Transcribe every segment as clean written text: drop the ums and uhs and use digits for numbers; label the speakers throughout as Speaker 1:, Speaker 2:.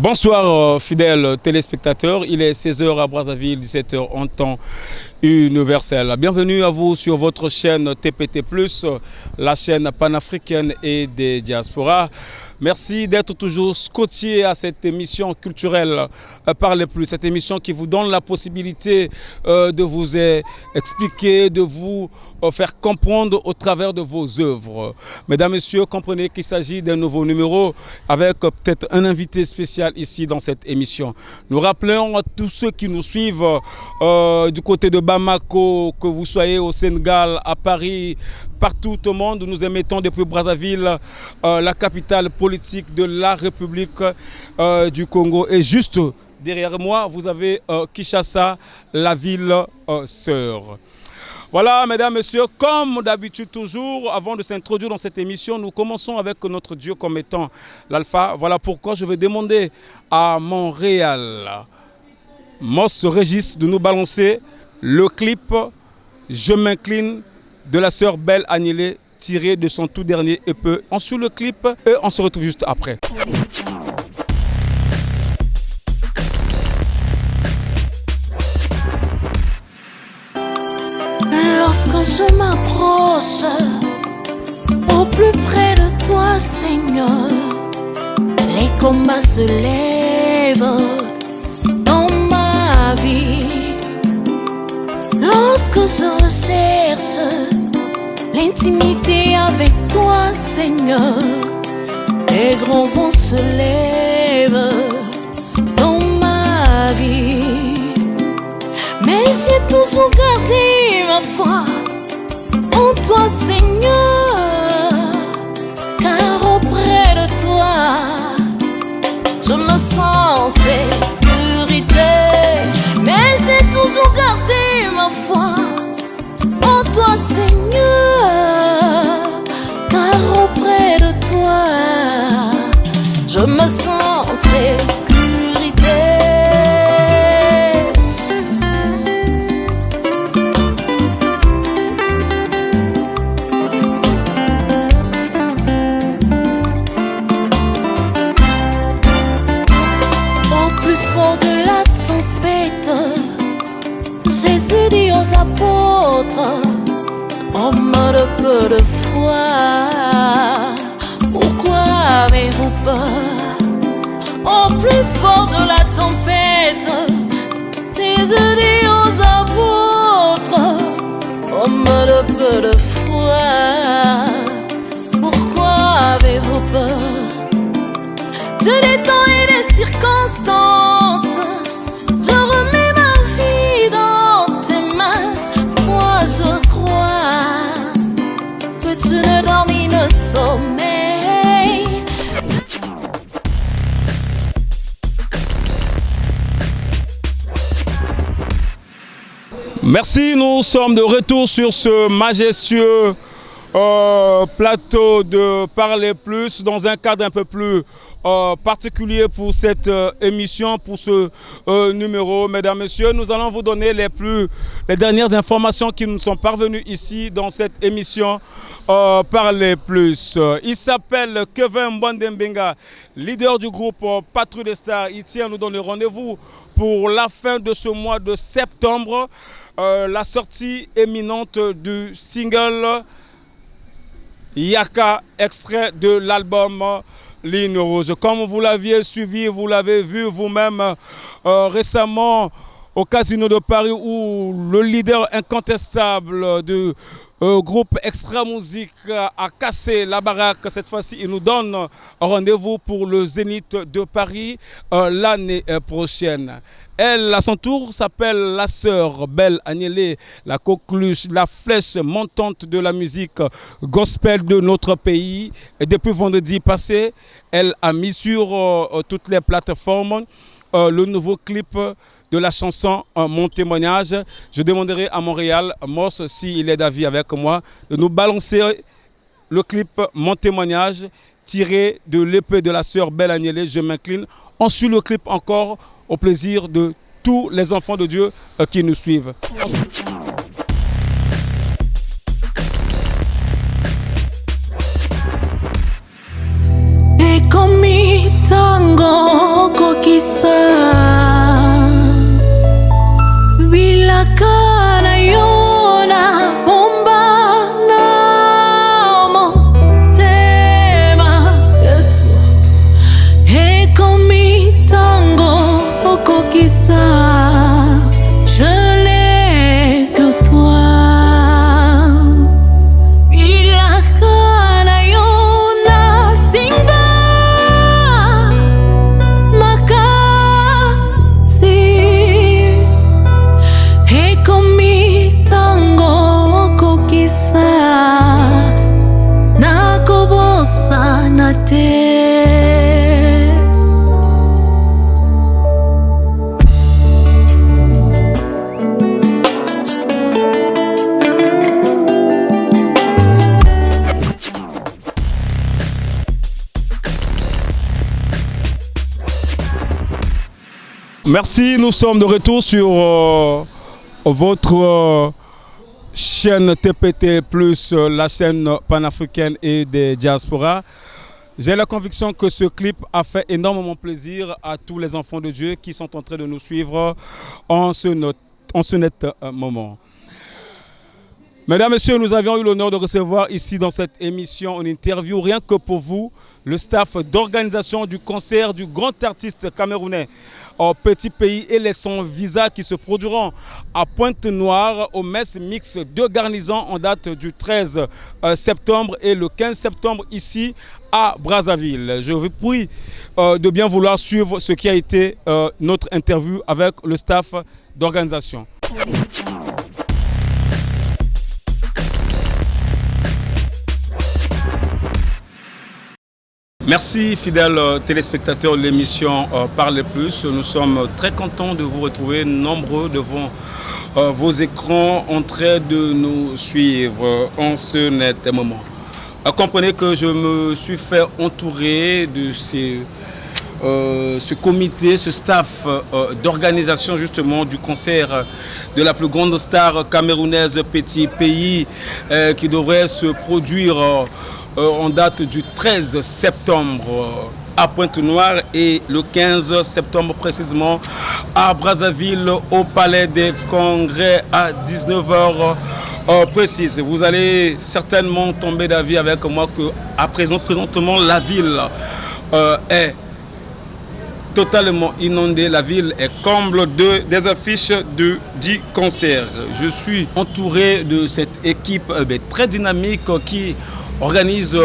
Speaker 1: Bonsoir fidèles téléspectateurs, il est 16h à Brazzaville, 17h en temps universel. Bienvenue à vous sur votre chaîne TPT+, la chaîne panafricaine et des diasporas. Merci d'être toujours scotché à cette émission culturelle Parlez Plus, cette émission qui vous donne la possibilité de vous expliquer, de vous faire comprendre au travers de vos œuvres. Mesdames, Messieurs, comprenez qu'il s'agit d'un nouveau numéro avec peut-être un invité spécial ici dans cette émission. Nous rappelons à tous ceux qui nous suivent du côté de Bamako, que vous soyez au Sénégal, à Paris, partout au monde, nous émettons depuis Brazzaville, la capitale politique de la République du Congo. Et juste derrière moi, vous avez Kinshasa, la ville sœur. Voilà, mesdames, messieurs, comme d'habitude toujours, avant de s'introduire dans cette émission, nous commençons avec notre Dieu comme étant l'Alpha. Voilà pourquoi je vais demander à Montréal, Moss Régis, de nous balancer le clip « Je m'incline » de la sœur Belle Agnelé, tiré de son tout dernier EP. On suit le clip et on se retrouve juste après.
Speaker 2: Lorsque je m'approche au plus près de toi, Seigneur, les combats se lèvent dans ma vie. Lorsque je recherche l'intimité avec toi, Seigneur, les grands vents se lèvent dans ma vie. Mais j'ai toujours gardé ma foi en toi, Seigneur, car auprès de toi, je me sens en sécurité. Mais j'ai toujours gardé ma foi en toi, Seigneur, car auprès de toi, je me sens en sécurité. Au plus fort de la tempête, Jésus dit aux apôtres, homme de peu de foi, pourquoi avez-vous peur? Au plus fort de la tempête, Jésus dit aux apôtres, homme de peu de foi, pourquoi avez-vous peur? Dieu des temps et des circonstances, je remets ma vie dans tes mains. Moi je crois que tu ne dors ni ne sommeilles.
Speaker 1: Merci, nous sommes de retour sur ce majestueux plateau de Parler Plus dans un cadre un peu plus particulier pour cette émission, pour ce numéro. Mesdames, Messieurs, nous allons vous donner les dernières informations qui nous sont parvenues ici dans cette émission Parler Plus. Il s'appelle Kevin Mbondembenga, leader du groupe Patrouille des Stars. Il tient à nous donner rendez-vous pour la fin de ce mois de septembre, la sortie imminente du single Yaka, extrait de l'album Ligne Rouge. Comme vous l'aviez suivi, vous l'avez vu vous-même récemment au Casino de Paris, où le leader incontestable du groupe Extra Musique a cassé la baraque. Cette fois-ci, il nous donne rendez-vous pour le Zénith de Paris l'année prochaine. Elle, à son tour, s'appelle la sœur Belle Agnelé, la coqueluche, la flèche montante de la musique gospel de notre pays. Et depuis vendredi passé, elle a mis sur toutes les plateformes le nouveau clip de la chanson Mon témoignage. Je demanderai à Montréal, Moss, s'il est d'avis avec moi, de nous balancer le clip Mon témoignage, tiré de l'épée de la sœur Belle Agnelé, Je m'incline. On suit le clip encore au plaisir de tous les enfants de Dieu qui nous suivent. Et comme tango
Speaker 2: okokisa bilaka na yo na bomba na motema Yesu ekomi tango okokisa je n'ai que toi bilaka na yo na singa makasi ekomi tango okokisa nakobosana te.
Speaker 1: Merci, nous sommes de retour sur votre chaîne TPT+, la chaîne panafricaine et des diasporas. J'ai la conviction que ce clip a fait énormément plaisir à tous les enfants de Dieu qui sont en train de nous suivre en ce net moment. Mesdames, Messieurs, nous avions eu l'honneur de recevoir ici dans cette émission une interview rien que pour vous, le staff d'organisation du concert du grand artiste camerounais au Petit Pays et les sons Visa qui se produiront à Pointe-Noire au Mess Mix de Garnison en date du 13 septembre et le 15 septembre ici à Brazzaville. Je vous prie de bien vouloir suivre ce qui a été notre interview avec le staff d'organisation. Merci fidèles téléspectateurs de l'émission Parlez Plus. Nous sommes très contents de vous retrouver nombreux devant vos écrans en train de nous suivre en ce net moment. Comprenez que je me suis fait entourer de ce comité, ce staff d'organisation justement du concert de la plus grande star camerounaise Petit Pays qui devrait se produire en date du 13 septembre à Pointe-Noire et le 15 septembre précisément à Brazzaville au Palais des Congrès à 19h précise. Vous allez certainement tomber d'avis avec moi que présentement la ville est totalement inondée, la ville est comble des affiches du concert. Je suis entouré de cette équipe très dynamique qui organise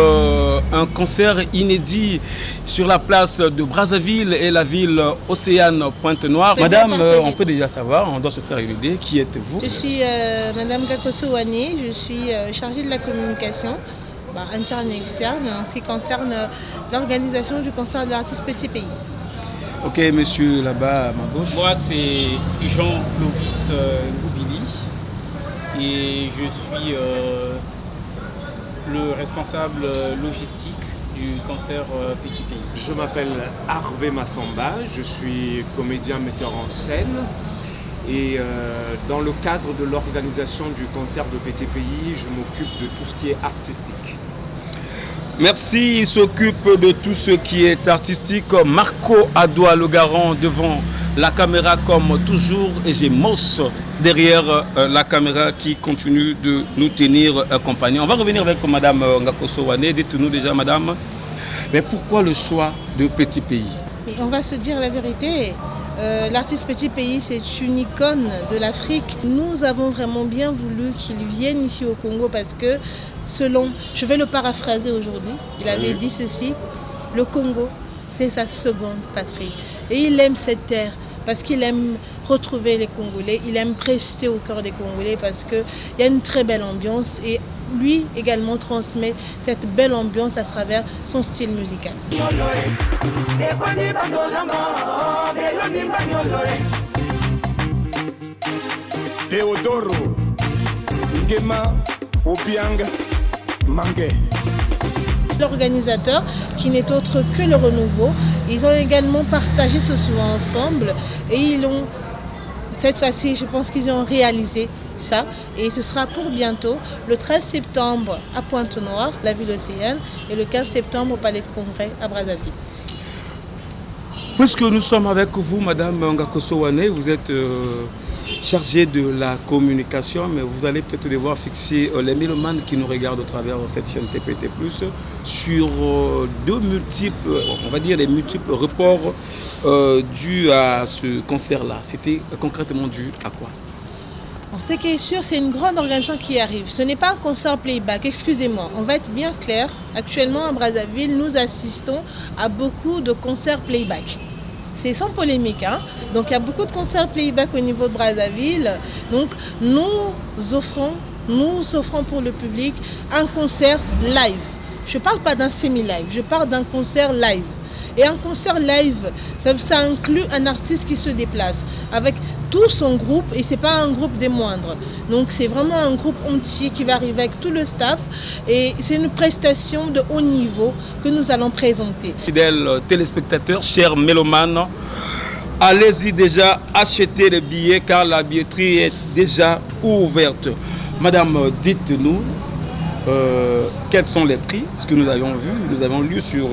Speaker 1: un concert inédit sur la place de Brazzaville et la ville Océane Pointe-Noire. Madame, on peut déjà savoir, on doit se faire une idée, qui êtes-vous?
Speaker 3: Je suis Madame Gakoso Wane, je suis chargée de la communication interne et externe en ce qui concerne l'organisation du concert de l'artiste Petit Pays.
Speaker 1: Ok, monsieur là-bas à ma gauche.
Speaker 4: Moi, c'est Jean-Clovis Goubili et je suis le responsable logistique du concert Petit Pays.
Speaker 5: Je m'appelle Harvey Massamba, je suis comédien metteur en scène et dans le cadre de l'organisation du concert de Petit Pays, je m'occupe de tout ce qui est artistique.
Speaker 1: Merci, il s'occupe de tout ce qui est artistique. Marco Adoua le garant devant la caméra comme toujours et j'ai Moss derrière la caméra qui continue de nous tenir compagnie. On va revenir avec Madame Gakoso Wane. Dites-nous déjà Madame, mais pourquoi le choix de Petit Pays?
Speaker 3: Et on va se dire la vérité, l'artiste Petit Pays c'est une icône de l'Afrique. Nous avons vraiment bien voulu qu'il vienne ici au Congo parce que selon, je vais le paraphraser aujourd'hui, il avait dit ceci, le Congo c'est sa seconde patrie et il aime cette terre parce qu'il aime retrouver les Congolais, il aime rester au cœur des Congolais parce qu'il y a une très belle ambiance et lui également transmet cette belle ambiance à travers son style musical.
Speaker 6: Teodoro Ngema Obiang Mangé.
Speaker 3: L'organisateur, qui n'est autre que le Renouveau, ils ont également partagé ce soir ensemble et ils ont, cette fois-ci, je pense qu'ils ont réalisé ça et ce sera pour bientôt, le 13 septembre à Pointe-Noire, la ville océane, et le 15 septembre au Palais de Congrès à Brazzaville.
Speaker 1: Puisque nous sommes avec vous, Madame Ngakoso Wane, vous êtes chargée de la communication, mais vous allez peut-être devoir fixer les mélomanes qui nous regardent au travers de cette chaîne TPT+, sur de multiples, on va dire des multiples reports dus à ce concert-là. C'était concrètement dû à quoi?
Speaker 3: Ce qui est sûr, c'est une grande organisation qui arrive. Ce n'est pas un concert playback, excusez-moi. On va être bien clair. Actuellement, à Brazzaville, nous assistons à beaucoup de concerts playback. C'est sans polémique, hein? Donc il y a beaucoup de concerts playback au niveau de Brazzaville. Donc nous offrons pour le public un concert live. Je ne parle pas d'un semi-live, je parle d'un concert live. Et un concert live, ça inclut un artiste qui se déplace avec tout son groupe, et ce n'est pas un groupe des moindres. Donc c'est vraiment un groupe entier qui va arriver avec tout le staff, et c'est une prestation de haut niveau que nous allons présenter.
Speaker 1: Fidèles téléspectateurs, chers mélomanes, allez-y déjà acheter les billets car la billetterie est déjà ouverte. Madame, dites-nous quels sont les prix, ce que nous avons vu, nous avons lu sur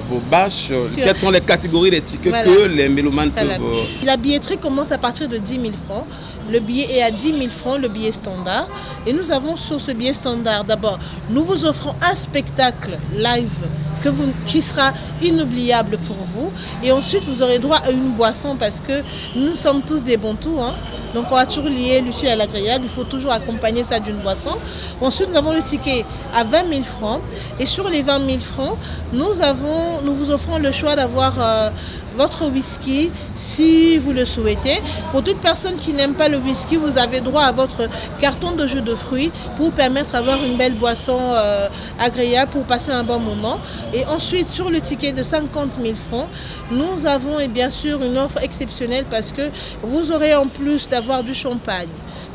Speaker 1: vos bâches, quelles sont les catégories des tickets que les mélomanes peuvent...
Speaker 3: La billetterie commence à partir de 10 000 francs. Le billet est à 10 000 francs, le billet standard. Et nous avons sur ce billet standard, d'abord, nous vous offrons un spectacle live qui sera inoubliable pour vous. Et ensuite, vous aurez droit à une boisson parce que nous sommes tous des bantous, hein. Donc on va toujours lier l'utile à l'agréable, il faut toujours accompagner ça d'une boisson. Ensuite, nous avons le ticket à 20 000 francs. Et sur les 20 000 francs, nous vous offrons le choix d'avoir votre whisky si vous le souhaitez. Pour toute personne qui n'aime pas le whisky, vous avez droit à votre carton de jus de fruits pour vous permettre d'avoir une belle boisson agréable pour passer un bon moment. Et ensuite, sur le ticket de 50 000 francs, nous avons bien sûr une offre exceptionnelle parce que vous aurez en plus d'avoir du champagne.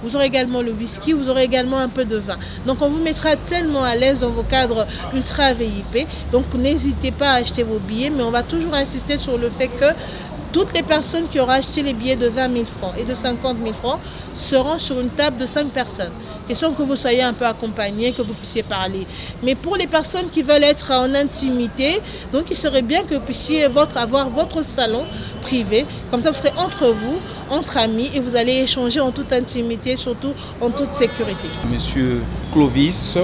Speaker 3: Vous aurez également le whisky, vous aurez également un peu de vin. Donc on vous mettra tellement à l'aise dans vos cadres ultra VIP. Donc n'hésitez pas à acheter vos billets, mais on va toujours insister sur le fait que toutes les personnes qui auront acheté les billets de 20 000 francs et de 50 000 francs seront sur une table de 5 personnes. Question que vous soyez un peu accompagnés, que vous puissiez parler. Mais pour les personnes qui veulent être en intimité, donc il serait bien que vous puissiez avoir votre salon privé. Comme ça, vous serez entre vous, entre amis, et vous allez échanger en toute intimité, surtout en toute sécurité.
Speaker 1: Monsieur Clovis,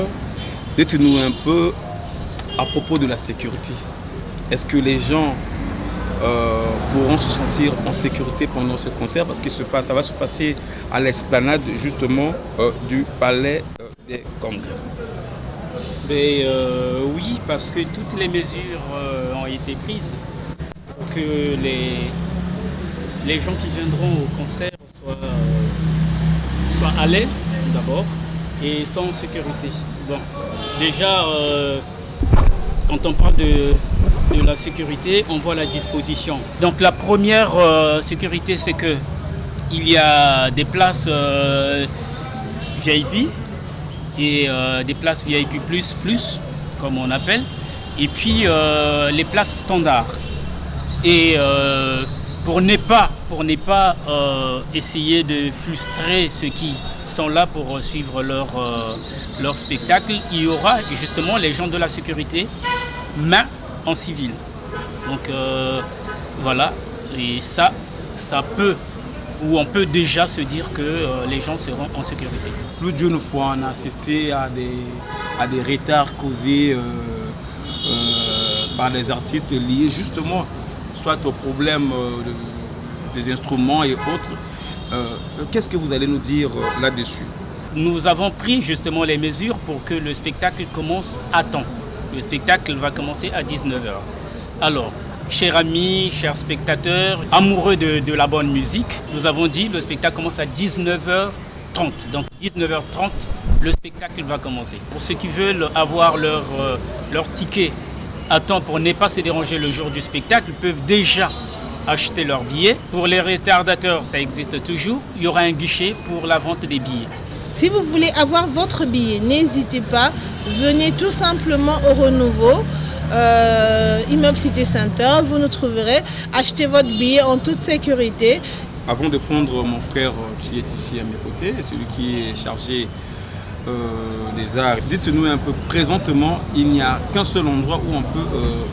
Speaker 1: dites-nous un peu à propos de la sécurité. Est-ce que les gens pourront se sentir en sécurité pendant ce concert parce que ça va se passer à l'esplanade justement du Palais des Congrès?
Speaker 4: Oui, parce que toutes les mesures ont été prises pour que les gens qui viendront au concert soient à l'aise d'abord et soient en sécurité. Bon, déjà, quand on parle de la sécurité, on voit la disposition. Donc la première sécurité, c'est que il y a des places VIP et des places VIP++, comme on appelle, et puis les places standards. Et pour ne pas essayer de frustrer ceux qui sont là pour suivre leur spectacle, il y aura justement les gens de la sécurité, mais en civil. Donc voilà, et ça peut, ou on peut déjà se dire que les gens seront en sécurité.
Speaker 1: Plus d'une fois, on a assisté à des retards causés par les artistes liés justement soit au problème des instruments et autres. Qu'est-ce que vous allez nous dire là-dessus?
Speaker 4: Nous avons pris justement les mesures pour que le spectacle commence à temps. Le spectacle va commencer à 19h. Alors, chers amis, chers spectateurs, amoureux de la bonne musique, nous avons dit que le spectacle commence à 19h30. Donc 19h30, le spectacle va commencer. Pour ceux qui veulent avoir leur ticket à temps pour ne pas se déranger le jour du spectacle, peuvent déjà acheter leurs billets. Pour les retardataires, ça existe toujours. Il y aura un guichet pour la vente des billets.
Speaker 3: Si vous voulez avoir votre billet, n'hésitez pas, venez tout simplement au Renouveau, immeuble Cité Center, vous nous trouverez, achetez votre billet en toute sécurité.
Speaker 1: Avant de prendre mon frère qui est ici à mes côtés, celui qui est chargé des arts. Dites-nous un peu, présentement, il n'y a qu'un seul endroit où on peut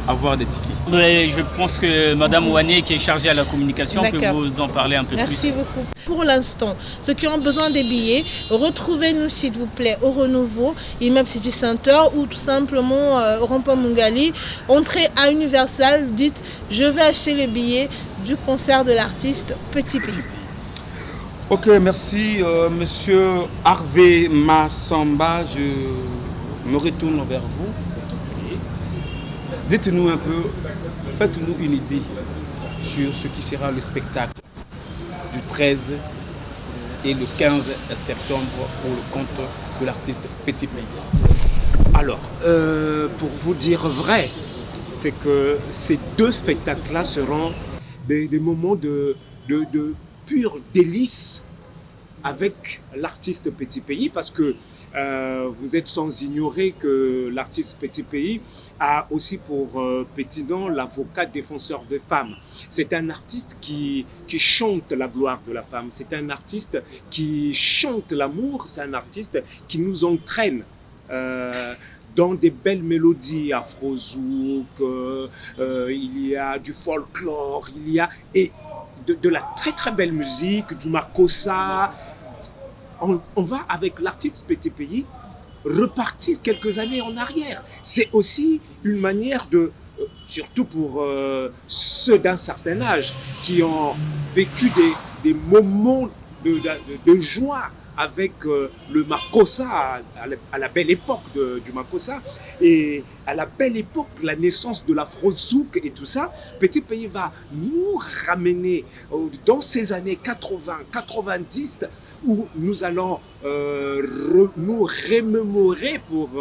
Speaker 1: avoir des tickets.
Speaker 4: Oui, je pense que Madame Ouane, qui est chargée à la communication, peut
Speaker 3: D'accord.
Speaker 4: vous en parler un peu
Speaker 3: Merci
Speaker 4: plus.
Speaker 3: beaucoup. Pour l'instant, ceux qui ont besoin des billets, retrouvez-nous s'il vous plaît au Renouveau, Immeuble City Center ou tout simplement au rond-point Mungali. Entrez à Universal, dites je vais acheter le billet du concert de l'artiste Petit Pays.
Speaker 1: Ok, merci Monsieur Harvey Massamba. Je me retourne vers vous. Dites-nous un peu, faites-nous une idée sur ce qui sera le spectacle du 13 et le 15 septembre pour le compte de l'artiste Petit Pays.
Speaker 5: Alors, pour vous dire vrai, c'est que ces deux spectacles-là seront des moments de pur délice avec l'artiste Petit Pays, parce que vous êtes sans ignorer que l'artiste Petit Pays a aussi pour petit nom l'avocat défenseur des femmes. C'est un artiste qui chante la gloire de la femme, c'est un artiste qui chante l'amour, c'est un artiste qui nous entraîne dans des belles mélodies afro-zouk, il y a du folklore, il y a de la très très belle musique, du makossa. On va avec l'artiste Petit Pays repartir quelques années en arrière. C'est aussi une manière de, surtout pour ceux d'un certain âge qui ont vécu des moments de joie avec le makossa à la belle époque du makossa et à la belle époque la naissance de l'afro-zouk et tout ça. Petit Pays va nous ramener dans ces années 80-90 où nous allons nous remémorer pour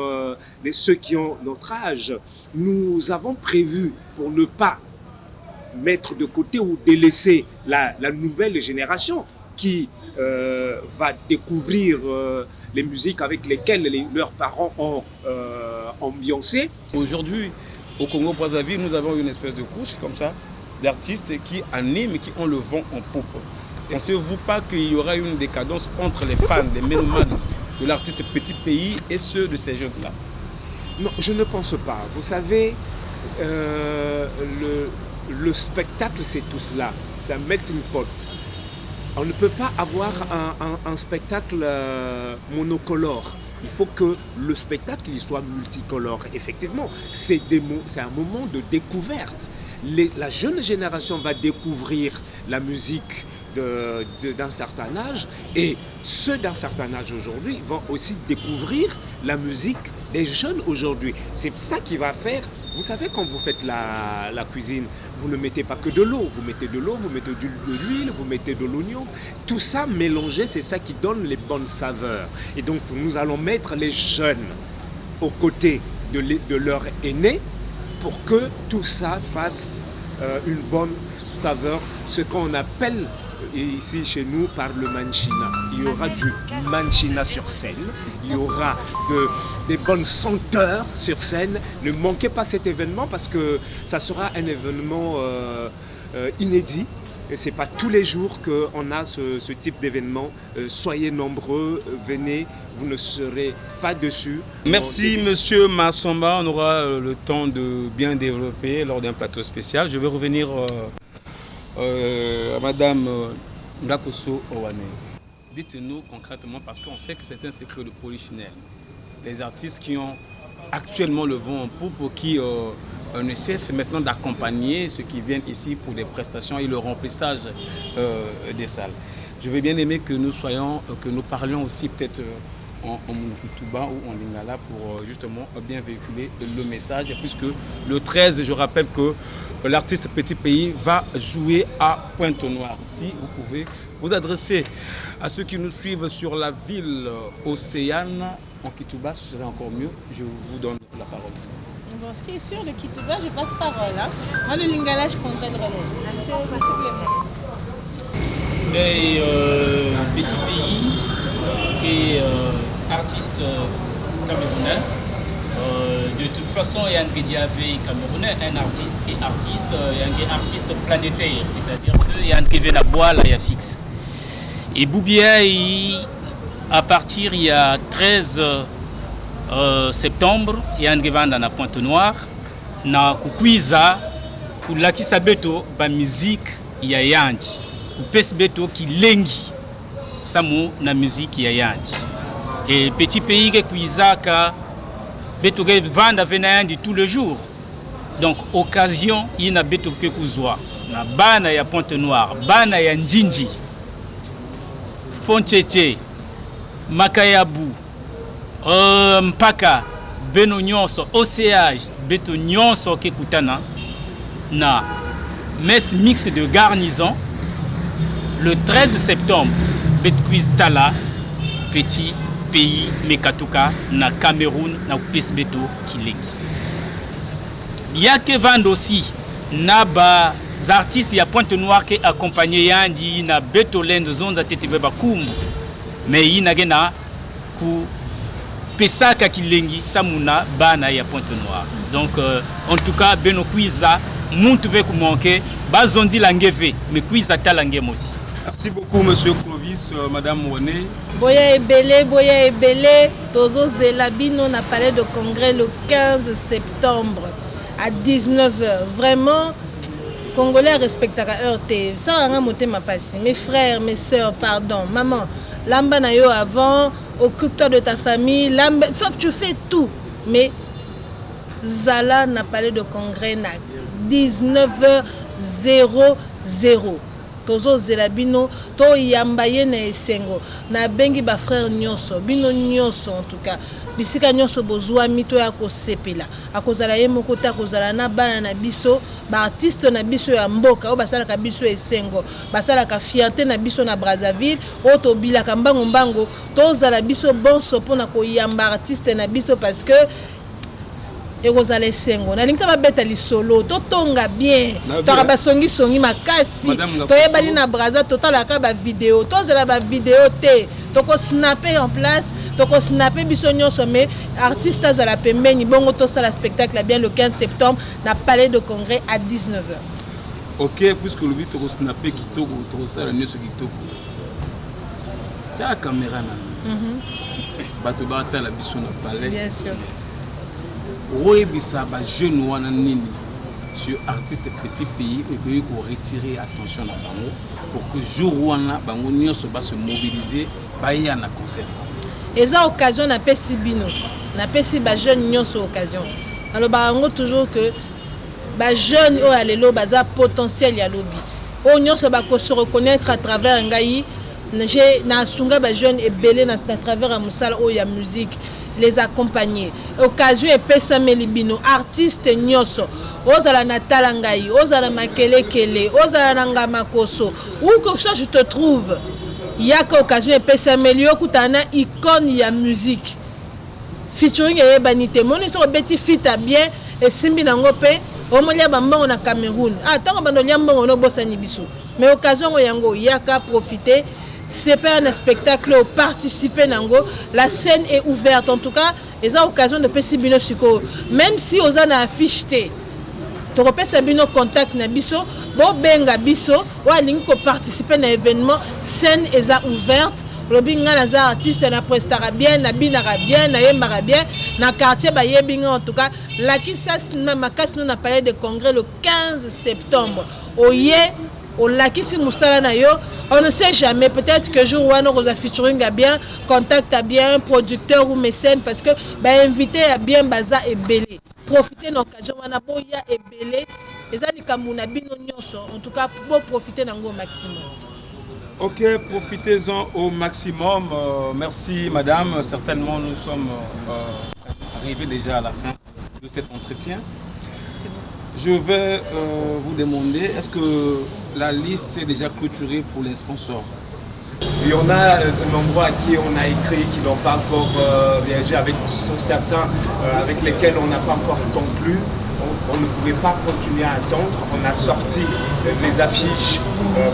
Speaker 5: ceux qui ont notre âge. Nous avons prévu, pour ne pas mettre de côté ou délaisser la nouvelle génération qui va découvrir les musiques avec lesquelles leurs parents ont ambiancé.
Speaker 1: Aujourd'hui, au Congo-Brazzaville, nous avons une espèce de couche comme ça d'artistes qui animent et qui ont le vent en poupe. Pensez-vous pas qu'il y aura une décadence entre les fans, les mélomanes de l'artiste Petit Pays et ceux de ces jeunes-là?
Speaker 5: Non, je ne pense pas. Vous savez, le spectacle, c'est tout cela. C'est un melting pot. On ne peut pas avoir un spectacle monocolore. Il faut que le spectacle il soit multicolore. Effectivement, c'est un moment de découverte. La jeune génération va découvrir la musique d'un certain âge et ceux d'un certain âge aujourd'hui vont aussi découvrir la musique des jeunes aujourd'hui. C'est ça qui va faire. Vous savez, quand vous faites la cuisine, vous ne mettez pas que de l'eau. Vous mettez de l'eau, vous mettez de l'huile, vous mettez de l'oignon. Tout ça mélangé, c'est ça qui donne les bonnes saveurs. Et donc, nous allons mettre les jeunes aux côtés de leurs aînés pour que tout ça fasse une bonne saveur, ce qu'on appelle ici chez nous par le manchina. Il y aura du manchina sur scène, il y aura des bonnes senteurs sur scène. Ne manquez pas cet événement parce que ça sera un événement inédit. Et ce n'est pas tous les jours qu'on a ce type d'événement. Soyez nombreux, venez, vous ne serez pas dessus.
Speaker 1: Merci Monsieur Massamba, on aura le temps de bien développer lors d'un plateau spécial. Je vais revenir à Madame Ngakoso Owane. Dites-nous concrètement, parce qu'on sait que c'est un secret de polichinelle, les artistes qui ont actuellement le vent en poupe, qui ne cessent maintenant d'accompagner ceux qui viennent ici pour des prestations et le remplissage des salles. Je vais bien aimer que nous parlions aussi peut-être en Moukoutuba ou en Lingala pour justement bien véhiculer le message, puisque le 13, je rappelle que l'artiste Petit Pays va jouer à Pointe-Noire. Si vous pouvez vous adresser à ceux qui nous suivent sur la ville Océane en Kituba, ce serait encore mieux. Je vous donne la parole.
Speaker 3: Bon, ce qui est sûr, le Kituba, je passe parole. Hein. Moi, le Lingala, je prendrai de relais. Monsieur
Speaker 4: Et Petit Pays, qui est artiste camerounais. De toute façon, il y a un Diavé camerounais, un artiste et artiste, il y a un artiste planétaire, c'est-à-dire qu'il y a un Kevin Aboua, là, il y a fixe. Et Boubia, à partir il y a 13 septembre ya ngevanda na Pointe-Noire na kukwiza kulakisa beto ba musique ya yandi kupesi beto kilengi samu na musique ya yandi et petit pays ke kuizaka beto ke vanda vena yandi tout le jour donc occasion ina beto ke kuzwa na bana ya Pointe-Noire bana ya Njinji Foncheche Makayabu mpaka beno nyonso OCH beto nyonso ke kutana na messe mixte de garnison le 13 septembre betquiz tala petit pays mekatuka na Cameroun na upes beto kilengi yake vando aussi na ba artistes ya Pointe-Noire ke accompagné yandi na beto lendo zonza teteve bakumbu mais yina gena ku pesaka kilengi samuna bana ya Pointe-Noire donc en tout cas beno kwiza muntu ve kumanke bazondi langeve mais kwiza talangem aussi.
Speaker 1: Merci beaucoup monsieur Clovis, madame René.
Speaker 3: Boya ebele tozo zelabino na palais de congrès le 15 septembre à 19h. Vraiment Congolais respectera heure ça a monté ma passe. Mes frères, mes sœurs, pardon, maman, lamba na yo avant, occupe-toi de ta famille, lamba, tu fais tout. Mais Zala n'a parlé de congrès na 19h00. Tozo zelabino to yambaye na esengo na bengi ba frère nyonso bino nyonso en tout cas bisika nyonso bozwa mito ya kosepela akozala ye moko ta kozala na bana na biso ba artiste na biso ya mboka o basala ka biso esengo basala ka fierté na biso na Brazzaville o to bilaka mbango mbango tozala biso bonso pona ko yamba artiste na biso parce que ekozala esengo nalinga babeta lisolo totonga bien toka songi makasi toyebani na Brazza totalaka ba vidéo tozala ba vidéo te toko snapper en place toko snapper biso nyonso mais artiste azala pembeni bongo tosala spectacle bien le 15 septembre na palais de congrès à 19h.
Speaker 1: OK, puisque le but toko snapper kitoko tosala nyonso kitoko ta caméra na bato bata la biso na palais
Speaker 3: bien sûr.
Speaker 1: Roebisa ba jeune wana nini sur artiste petit pays et que ko retirer attention na bango pour que jour wana bango nyonso ba se mobiliser ba ya na concert.
Speaker 3: Eza occasion na pesi bino na pesi ba jeune nyonso occasion. Alors bango toujours que ba jeune o alelo baza potentiel ya lobby. O nyonso ba ko se reconnaître à travers ngai na sunga ba jeune ebele na travers a musala o ya musique. Les accompagner. Occasion et pesa melibino artiste nyoso. Ozala Natala Ngai, ozala Makele Kele, ozala Nanga Makoso. Où que ça je te trouve. Il y a qu'occasion et pesa melio kutana icône ya musique. Featuring et banité. Mon histoire beti fit bien et simbi nango pe. Omolia bambango na Cameroun. Ah tant que bandolia mbongo no bossa ni biso. Mais occasion yango il y a qu'à profiter. C'est pas un spectacle où participer nango, la scène est ouverte en tout cas, et ça occasion de passer bino siko. Même si on a affiché, tu repères bino contact na biso, bon benga biso, ou alingi ko participer na événement, scène est ouverte. Robinga na za artiste na prestara bien, na binara bien, na yembara bien, na quartier ba yebinga en tout cas, la qui ça na makas nous na palais de congrès le 15 septembre. Oye au lakisi musala na yo, on ne sait jamais, peut-être que jour où on a featuring a bien, contact a bien, producteur ou mécène, parce que bah invité à bien baza et belé. Profiter de l'occasion, on a beau ya et belé, et ça ni kamuna bino nyonso, en tout cas pour profiter nango au maximum.
Speaker 1: OK, profitez-en au maximum. Merci madame, certainement nous sommes arrivés déjà à la fin de cet entretien. Je vais vous demander, est-ce que la liste est déjà clôturée pour les sponsors?
Speaker 5: Il y en a de nombreux à qui on a écrit, qui n'ont pas encore réagi, avec certains avec lesquels on n'a pas encore conclu. On ne pouvait pas continuer à attendre. On a sorti les affiches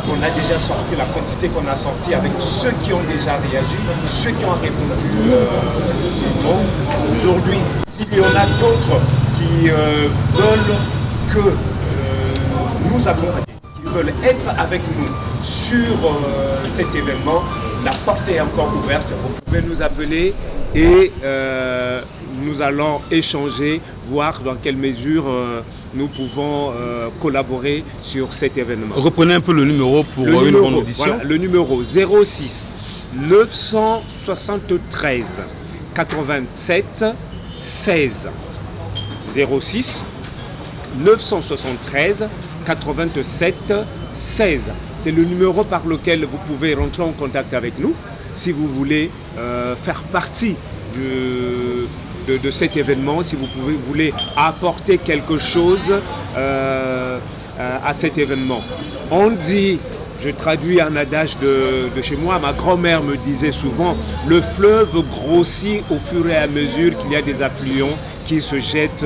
Speaker 5: qu'on a déjà sorties, la quantité qu'on a sortie avec ceux qui ont déjà réagi, ceux qui ont répondu positivement. Aujourd'hui, s'il y en a d'autres qui veulent que nous accompagner, qui veulent être avec nous sur cet événement, La porte est encore ouverte. Vous pouvez nous appeler et nous allons échanger, voir dans quelle mesure nous pouvons collaborer sur cet événement.
Speaker 1: Reprenez un peu le numéro pour une bonne audition.
Speaker 5: Voilà, le numéro 06 973 87 16. 06 973 87 16. C'est le numéro par lequel vous pouvez rentrer en contact avec nous si vous voulez faire partie de cet événement, si vous voulez apporter quelque chose à cet événement. On dit, je traduis un adage de chez moi, ma grand-mère me disait souvent, le fleuve grossit au fur et à mesure qu'il y a des affluents qui se jettent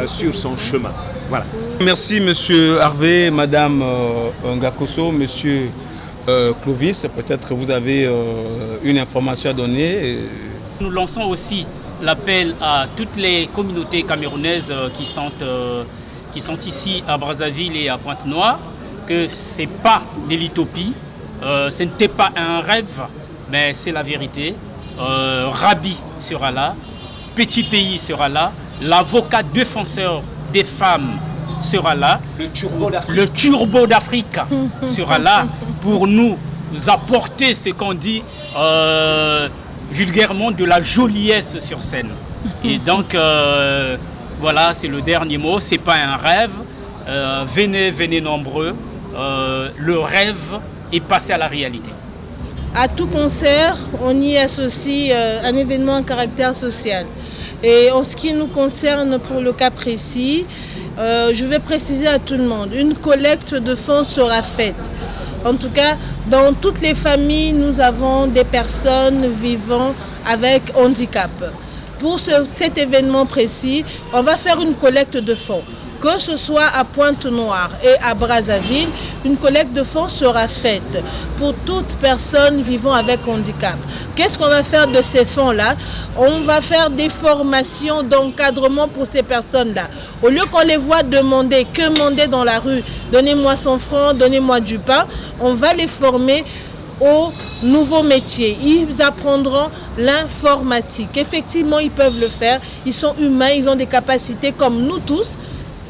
Speaker 5: sur son chemin. Voilà.
Speaker 1: Merci Monsieur Harvey, Madame Ngakoso, Monsieur Clovis. Peut-être que vous avez une information à donner.
Speaker 4: Nous lançons aussi l'appel à toutes les communautés camerounaises qui sont ici à Brazzaville et à Pointe-Noire, que ce n'est pas de l'utopie, ce n'était pas un rêve, mais c'est la vérité. Rabi sera là, Petit Pays sera là, l'avocat défenseur des femmes sera là, le turbo d'Afrique sera là pour nous apporter ce qu'on dit vulgairement de la joliesse sur scène. Et donc voilà, c'est le dernier mot, c'est pas un rêve. Venez nombreux. Le rêve est passé à la réalité.
Speaker 3: À tout concert, on y associe un événement à caractère social. Et en ce qui nous concerne pour le cas précis, je vais préciser à tout le monde, une collecte de fonds sera faite. En tout cas, dans toutes les familles, nous avons des personnes vivant avec handicap. Pour cet événement précis, on va faire une collecte de fonds. Que ce soit à Pointe-Noire et à Brazzaville, une collecte de fonds sera faite pour toute personne vivant avec handicap. Qu'est-ce qu'on va faire de ces fonds-là? On va faire des formations d'encadrement pour ces personnes-là. Au lieu qu'on les voit demander dans la rue, donnez-moi 100 francs, donnez-moi du pain, on va les former au nouveau métier. Ils apprendront l'informatique. Effectivement, ils peuvent le faire. Ils sont humains, ils ont des capacités comme nous tous.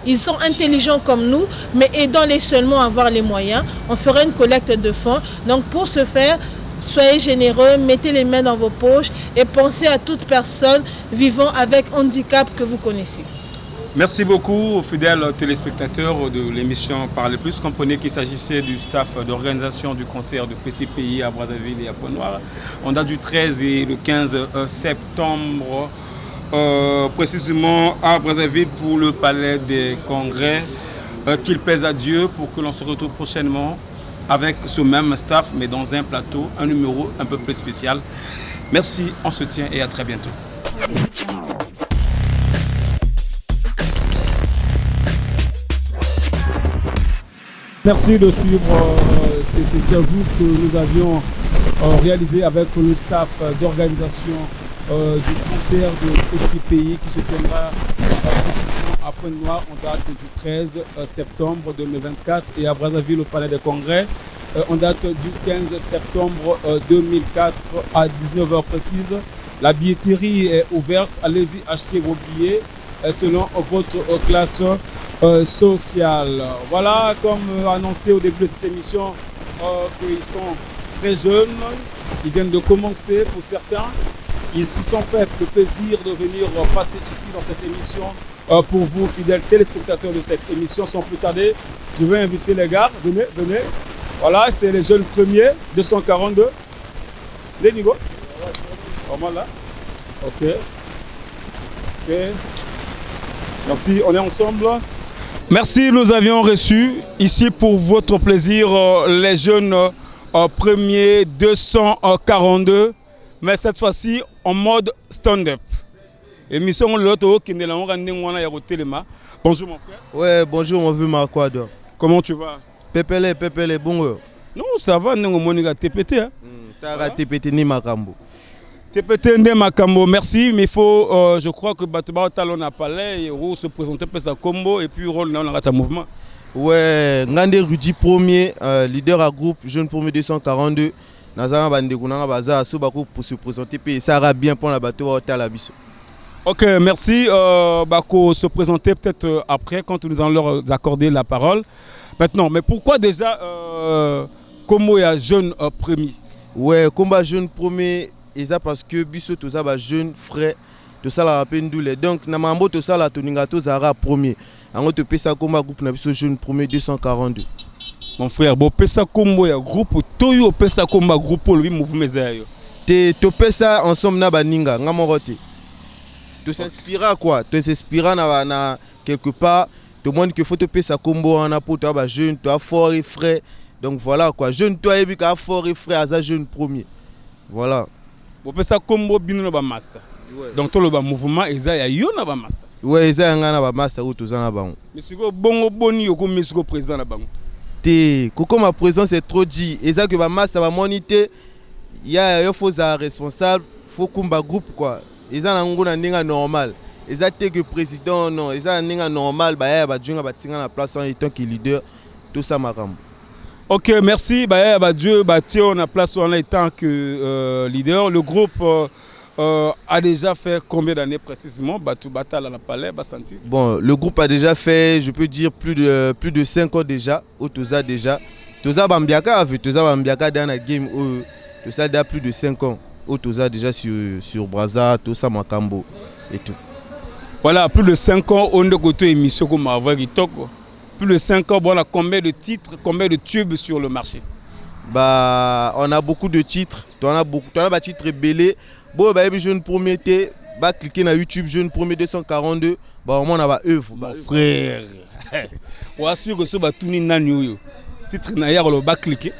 Speaker 3: Ils sont intelligents comme nous, mais aidons-les seulement à avoir les moyens. On fera une collecte de fonds. Donc pour ce faire, soyez généreux, mettez les mains dans vos poches et pensez à toute personne vivant avec handicap que vous connaissez.
Speaker 1: Merci beaucoup aux fidèles téléspectateurs de l'émission Parlez Plus. Comprenez qu'il s'agissait du staff d'organisation du concert de Petit Pays à Brazzaville et à Pointe-Noire. On date du 13 et le 15 septembre. Précisément à Brazzaville pour le palais des congrès, qu'il plaise à Dieu pour que l'on se retrouve prochainement avec ce même staff mais dans un plateau, un numéro un peu plus spécial. Merci, on se tient et à très bientôt. Merci de suivre cette interview que nous avions réalisé avec le staff d'organisation du concert de Petit Pays qui se tiendra à Pointe-Noire en date du 13 septembre 2024 et à Brazzaville au Palais des Congrès en date du 15 septembre 2004 à 19h précise. La billetterie est ouverte, allez-y acheter vos billets selon votre classe sociale. Voilà, comme annoncé au début de cette émission, qu'ils sont très jeunes, ils viennent de commencer pour certains. Ils se sont fait le plaisir de venir passer ici dans cette émission pour vous, fidèles téléspectateurs de cette émission. Sans plus tarder, je vais inviter les gars. Venez. Voilà, c'est les jeunes premiers, 242. Les Nigo. Comment là? Ok. Merci, on est ensemble. Merci, nous avions reçu ici pour votre plaisir les jeunes premiers 242. Mais cette fois-ci en mode stand-up. Émission Bonjour mon frère.
Speaker 7: Ouais, bonjour mon vieux Marquado.
Speaker 1: Comment tu vas?
Speaker 7: Pépélé, bon.
Speaker 1: Non, ça va, nous avons TPT.
Speaker 7: T'as TPT ni Makambo.
Speaker 1: TPT ni Makambo, merci, mais il faut, je crois que Batouba Talon a parlé, et se présenter pour sa combo et puis rôle dans le mouvement.
Speaker 7: Ouais, Ngande Rudy premier, leader à groupe, jeune premier 242. nazana bandeko nanga baza so bako pour se présenter puis ça ira bien pour la bateau au talabiso.
Speaker 1: Ok, merci. Bako se présenter peut-être après quand nous allons leur accorder la parole. Maintenant, mais pourquoi déjà comment il y a jeune premier?
Speaker 7: Ouais, combat jeune premier, et ça parce que biso tout ça ba jeune frère, tout ça la rappelle doule. Donc na mambo tout ça la toninga to zara premier. Ango te pesa combat groupe na biso jeune premier 242.
Speaker 1: Mon frère, bon pesa combo ya groupe toyo pesa combat groupe le mouvement zayo.
Speaker 7: Te to pesa ensemble na baninga ngamorote. Tu s'inspira quoi? Tu s'inspira na quelque part. Tout le monde qu'il faut te payer sa combo en apôt, toi jeune, toi fort et frais. Donc voilà quoi, jeune toi et puis fort et frais, à jeune premier. Voilà.
Speaker 1: Vous pouvez ça combo bino na ba master. Donc tout le mouvement eza ya yo na ba master.
Speaker 7: Ouais, eza nga na ba master ou tous na bango.
Speaker 1: Mais siko bongo boni yo comme siko président na bango.
Speaker 7: Te, koko ma présence est trop dit. Eza que ba master ba monité, il faut ça responsable, faut kumba groupe quoi. Eza na ngona ninga normal. Ils ont que président, non, ils ont un normal, bah, la place en étant que leader, tout ça marambo.
Speaker 1: Ok, merci. Dieu, on a place en étant que leader. Le groupe a déjà fait combien d'années précisément?
Speaker 7: Bon, le groupe a déjà fait, je peux dire, plus de 5 ans déjà, au Toza déjà. Toza Bambiaka a vu, Toza Bambiaka dans la game, tout ça a plus de 5 ans. Au Toza déjà sur Brazza, tout ça Makambo et tout.
Speaker 1: Voilà, plus de 5 ans, on a côté émission comme plus de 5 ans, bon, on a combien de titres, combien de tubes sur le marché?
Speaker 7: Bah, on a beaucoup de titres. On a des titres belés. Bon, bah, jeune premier thé, bah, cliquer sur YouTube, jeune premier 242. Bah, au moins, on a des œuvres.
Speaker 1: Mon frère, on assure que ce soit tout ni nan titre na ya le bas cliquer.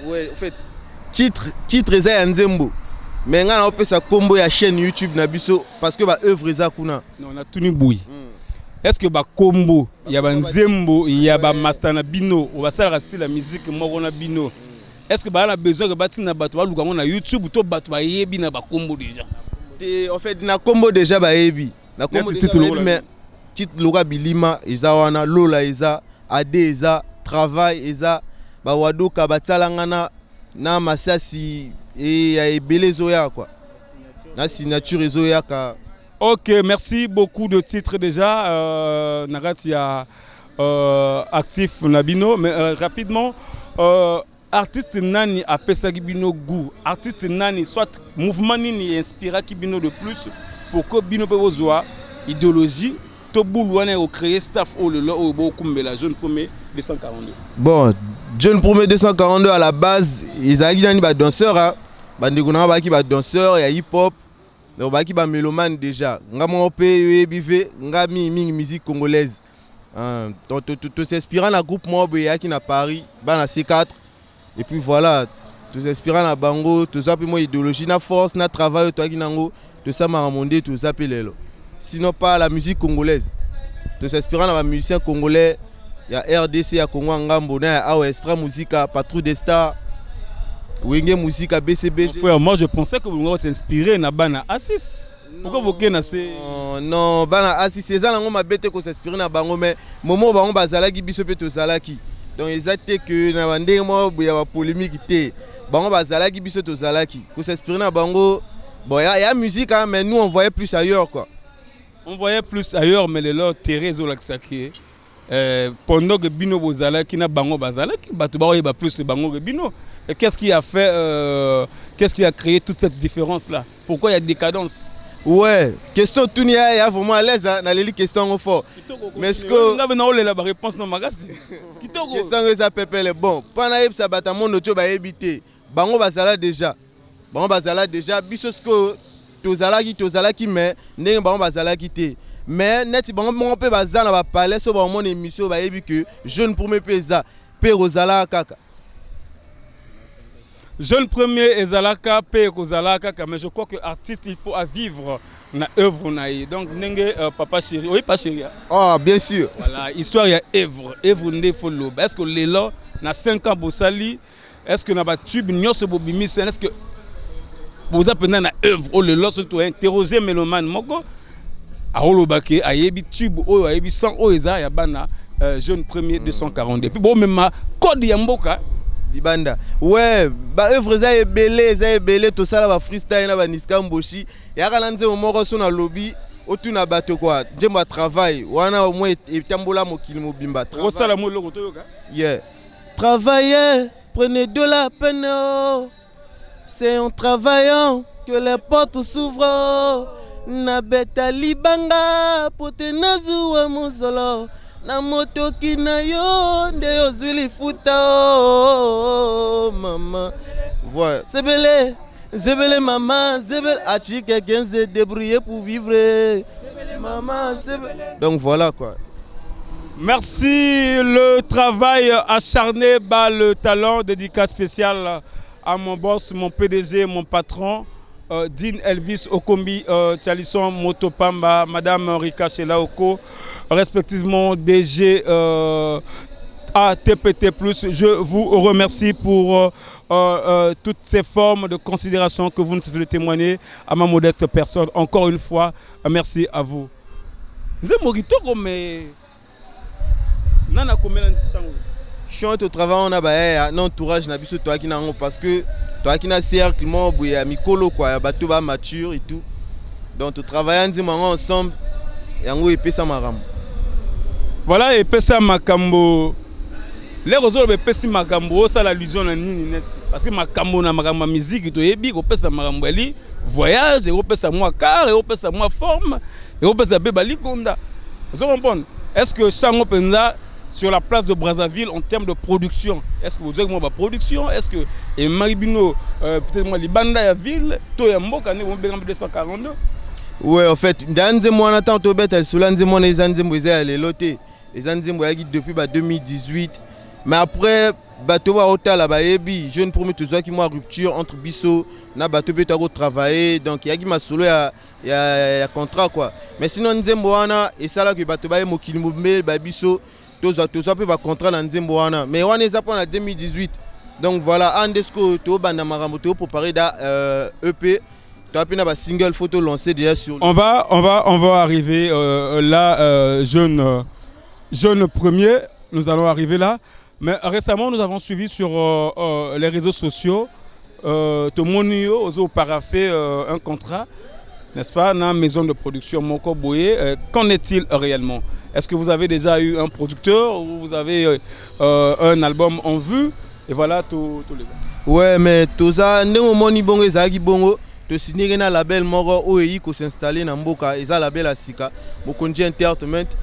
Speaker 7: Ouais, en fait, titre c'est un Nzembo. Mais on a sa combo ya chaîne YouTube na biso parce que ba œuvre eza kuna.
Speaker 1: Non, on a tout ni bouille. Est-ce que ba combo, il y a ba Nzembo, il y a ba master na bino, on va ça rester la musique moko na bino. Est-ce que ba na besoin que bati na bato ba luka na YouTube to bato ba yebi na ba combo déjà?
Speaker 7: En fait, na combo déjà ba yebi. Na combo déjà mais titre Laura Bilima eza wana Lola eza Ade eza travail eza ba wadoka batalangana na masasi et il y a Ebele Zoya quoi. La signature Zoya ka.
Speaker 1: Ok, merci beaucoup de titres déjà. Nagat il y a actif Nabino, mais rapidement artiste nani a pesa Bino goût. Artiste nani soit mouvement nini inspira Bino de plus pour que Bino peut voir idéologie. To boulouane au créer staff au le au beaucoup la jeune premier 242.
Speaker 7: Bon, jeune premier 242 à la base, ils ont des danseurs hein. Bandegona ba ki ba danseur ya hip hop. Donc ba ki ba mélomane déjà. Nga mo pe bivé, nga mi musique congolaise. Donc tout s'inspirant na groupe mo ya ki na Paris, ba na C4. Et puis voilà, tout s'inspirant na bango, tout ça puis moi idéologie na force, na travail toi ki nango, tout ça m'a remonté tout ça pelelo. Sinon pas la musique congolaise. Tout s'inspirant na ba musiciens congolais, il y a RDC à Congo Ngambo, na Awa Extra Musica, Patrouille des Stars. Wenge musique à BCB.
Speaker 1: Moi je pensais que vous allez s'inspirer na bana Assis. Pourquoi vous avez c'est
Speaker 7: non bana Assis c'est ça nango mabete ko s'inspirer na bango mais momo bango bazalaki biso pe to salaki. Donc exacté que na bande mo ya ba polémique té. Bango bazalaki biso to salaki. Ko s'inspirer na bango. Bon y a musique hein, mais nous on voyait plus ailleurs quoi.
Speaker 1: On voyait plus ailleurs mais les là Thérèse Olaksaki. Pendant que Bino Bozalaki na bango bazalaki, batu ba yeba plus bango que Bino. Et qu'est-ce qui a fait, qu'est-ce qui a créé toute cette différence-là? Pourquoi il y a décadence?
Speaker 7: Ouais, question tout n'y a vraiment à l'aise, dans les questions au fort. Mais est-ce que...
Speaker 1: On a la réponse dans le magasin.
Speaker 7: Question que ça peut faire bon. Pendant que ça bat à mon auto, bah éviter. Bango bazala déjà. Bango bazala déjà. Bisosko, tozalaki mais n'est bango bazala quitté. Mais net bango mon peu bazala va parler sur mon émission bah éviter que jeune pour me pesa, pe Rosala kaka.
Speaker 1: Jeune premier ezalaka pe kozalaka mais je crois que artiste il faut à vivre na œuvre naïe. Donc nenge papa chéri, oui pas chéri.
Speaker 7: Ah bien sûr.
Speaker 1: Voilà, histoire il y a œuvre ndé follow. Est-ce que les là na 5 ans bosali, est-ce que na ba tube nyos bobimi, est-ce que vous appelez na œuvre au le là surtout interroger mélomane moko a holobake ayebi tube o ayebi 100 o eza ya bana jeune premier 242. Puis bon même code ya mboka
Speaker 7: libanda. Ouais, ba œuvre za ebele to sala ba freestyle na ba Niska Mboshi. Ya kana nzembo moko so na lobby otuna bato quoi. Njemba travail wana au moins etambola mokili mobimba.
Speaker 1: O sala mo loko to yoka.
Speaker 7: Yeah. Travaillez, prenez de la peine. C'est en travaillant que les portes s'ouvrent. Nabeta libanga pote nazuwa mozolo. Na moto kinayo nde ozuli futa maman. Voilà, zebele maman, zebele achi quelqu'un se débrouiller pour vivre. Maman, zebele. Donc voilà quoi.
Speaker 1: Merci, le travail acharné, le talent, dédicace spéciale à mon boss, mon PDG, mon patron, Dean Elvis Okombi, Tchalisson Motopamba, Madame Rika Chelaoko, respectivement DG ATPT+. Je vous remercie pour toutes ces formes de considération que vous nous cessez de témoigner à ma modeste personne. Encore une fois, merci à vous. Nana combien de temps?
Speaker 7: Chante au travail on a un entourage na biso toi qui na parce que toi qui na cercle mo boya mikolo quoi bato ba mature et tout. Donc tu travailles ensemble yango epesa makambo.
Speaker 1: Voilà epesa makambo. Les réseaux be pesi makambo ça l'allusion na nini nesi parce que makambo na makambo musique to yebi ko pesa makambo ali voyage et ko pesa moi car et ko pesa moi forme et ko pesa be bali konda. Vous comprenez? Est-ce que Sango Penza sur la place de Brazzaville en termes de production, est-ce que vous avez une production? Est-ce que et Maribino peut-être moi libanda ya ville to ya mboka ne 242?
Speaker 7: Ouais, en fait, dans moi on attend to bête cela nzemo les nzemo ils les loté. Les nzemo ya depuis 2018. Mais après bato wa hôtel ba yebi, jeune premier tout ça qui moi rupture entre biso na bato peut travailler donc ya qui ma solo ya contrat quoi. Mais sinon nzemo wana et ça là que bato ba mokili mobile ba biso tout ça peut pas contrat dans nzembo wana mais on est en 2018 donc voilà andesco to banda marambo to préparer da EP tu as pena ba single photo lancé déjà sur
Speaker 1: on va arriver là jeune premier nous allons arriver là mais récemment nous avons suivi sur les réseaux sociaux to monio ozo paraffé un contrat n'est-ce pas, dans la maison de production Moko Boye. Qu'en est-il réellement? Est-ce que vous avez déjà eu un producteur ou vous avez un album en vue? Et voilà tous les gars.
Speaker 7: Ouais, mais tout ça, nous moni bongo ezaki bongo, to signer na label moro OEI ko s'installer na mboka, eza label asika, Mokonji Entertainment.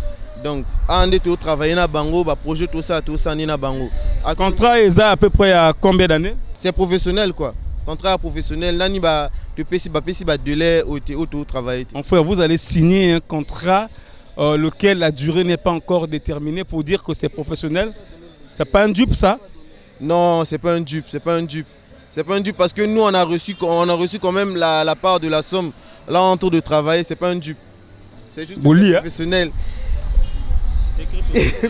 Speaker 7: Donc, ande to travailler na bango, ba projet tout ça ni na bango.
Speaker 1: Contrat eza à peu près à combien d'années?
Speaker 7: C'est professionnel quoi. Contrat professionnel, nani ba te pesi ba délai au travail.
Speaker 1: Mon frère, vous allez signer un contrat lequel la durée n'est pas encore déterminée pour dire que c'est professionnel. C'est pas un dupe ça?
Speaker 7: Non, c'est pas un dupe, c'est pas un dupe. C'est pas un dupe parce que nous on a reçu quand même la part de la somme là en train de travailler, c'est pas un dupe. C'est juste professionnel.